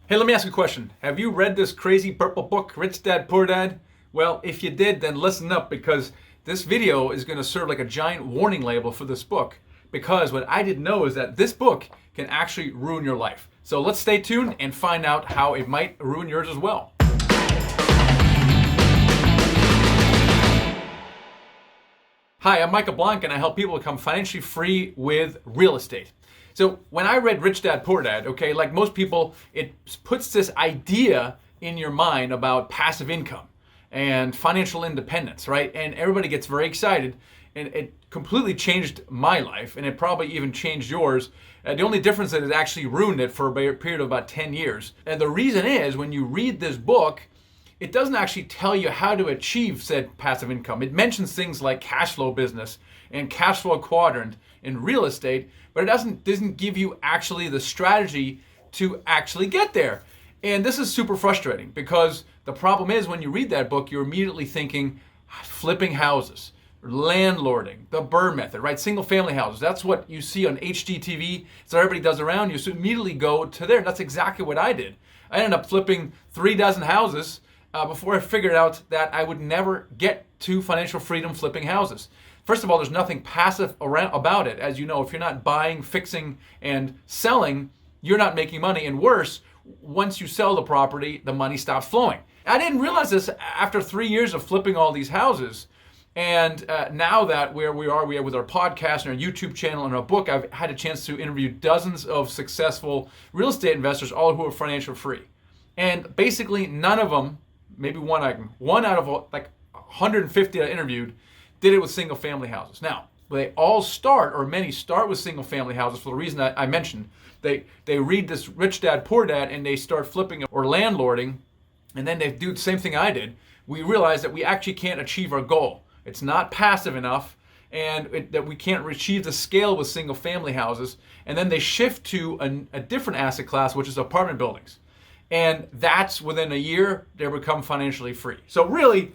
Hey, let me ask you a question. Have you read this crazy purple book, Rich Dad, Poor Dad? Well, if you did, then listen up because this video is going to serve like a giant warning label for this book. Because what I didn't know is that this book can actually ruin your life. So let's stay tuned and find out how it might ruin yours as well. Hi, I'm Michael Blank and I help people become financially free with real estate. So when I read Rich Dad, Poor Dad, okay, like most people, it puts this idea in your mind about passive income and financial independence, right? And everybody gets very excited, and it completely changed my life, and it probably even changed yours. The only difference is it actually ruined it for a period of about 10 years. And the reason is when you read this book, it doesn't actually tell you how to achieve said passive income. It mentions things like cash flow business and cash flow quadrant in real estate, but it doesn't give you actually the strategy to actually get there. And this is super frustrating because the problem is when you read that book, you're immediately thinking flipping houses, landlording, the Burr method, right? Single family houses. That's what you see on HGTV. So everybody does around you. So immediately go to there. That's exactly what I did. I ended up flipping 36 houses before I figured out that I would never get to financial freedom flipping houses. First of all, there's nothing passive about it. As you know, if you're not buying, fixing, and selling, you're not making money. And worse, once you sell the property, the money stops flowing. I didn't realize this after 3 years of flipping all these houses. And now that where we are with our podcast and our YouTube channel and our book, I've had a chance to interview dozens of successful real estate investors, all who are financial free. And basically none of them, maybe one out of like 150 I interviewed, did it with single family houses. Now, they all start, or many start with single family houses for the reason that I mentioned. They read this Rich Dad, Poor Dad, and they start flipping or landlording, and then they do the same thing I did. We realize that we actually can't achieve our goal. It's not passive enough, and that we can't achieve the scale with single family houses, and then they shift to a different asset class, which is apartment buildings. And that's within a year, they become financially free. So really,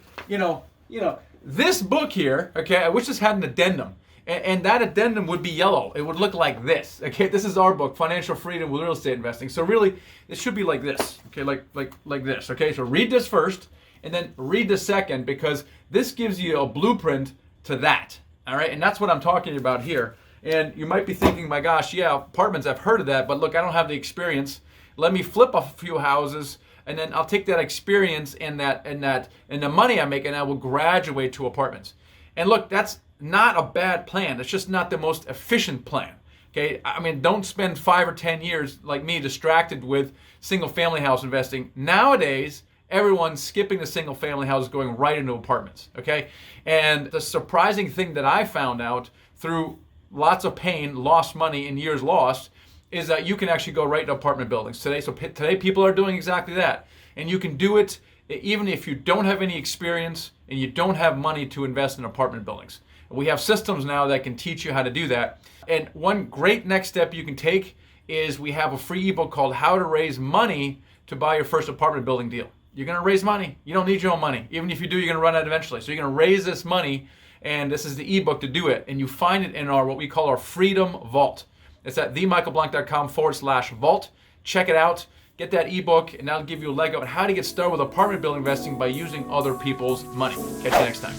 this book here, okay, I wish this had an addendum. And that addendum would be yellow. It would look like this. Okay, this is our book, Financial Freedom with Real Estate Investing. So really, it should be like this. Okay, like this. Okay, so read this first, and then read the second, because this gives you a blueprint to that. All right, and that's what I'm talking about here. And you might be thinking, my gosh, yeah, apartments, I've heard of that, but look, I don't have the experience. Let me flip a few houses, and then I'll take that experience and the money I make, and I will graduate to apartments. And look, that's not a bad plan. It's just not the most efficient plan. Okay, I mean, don't spend 5 or 10 years like me distracted with single family house investing. Nowadays, everyone's skipping the single family houses, going right into apartments. Okay, and the surprising thing that I found out through lots of pain, lost money, and years lost, is that you can actually go right to apartment buildings today. So today people are doing exactly that. And you can do it even if you don't have any experience and you don't have money to invest in apartment buildings. We have systems now that can teach you how to do that. And one great next step you can take is we have a free ebook called How to Raise Money to Buy Your First Apartment Building Deal. You're gonna raise money. You don't need your own money. Even if you do, you're gonna run out eventually. So you're gonna raise this money, and this is the ebook to do it. And you find it in what we call our Freedom Vault. It's at themichaelblank.com/vault. Check it out. Get that ebook, and that'll give you a leg up on how to get started with apartment building investing by using other people's money. Catch you next time.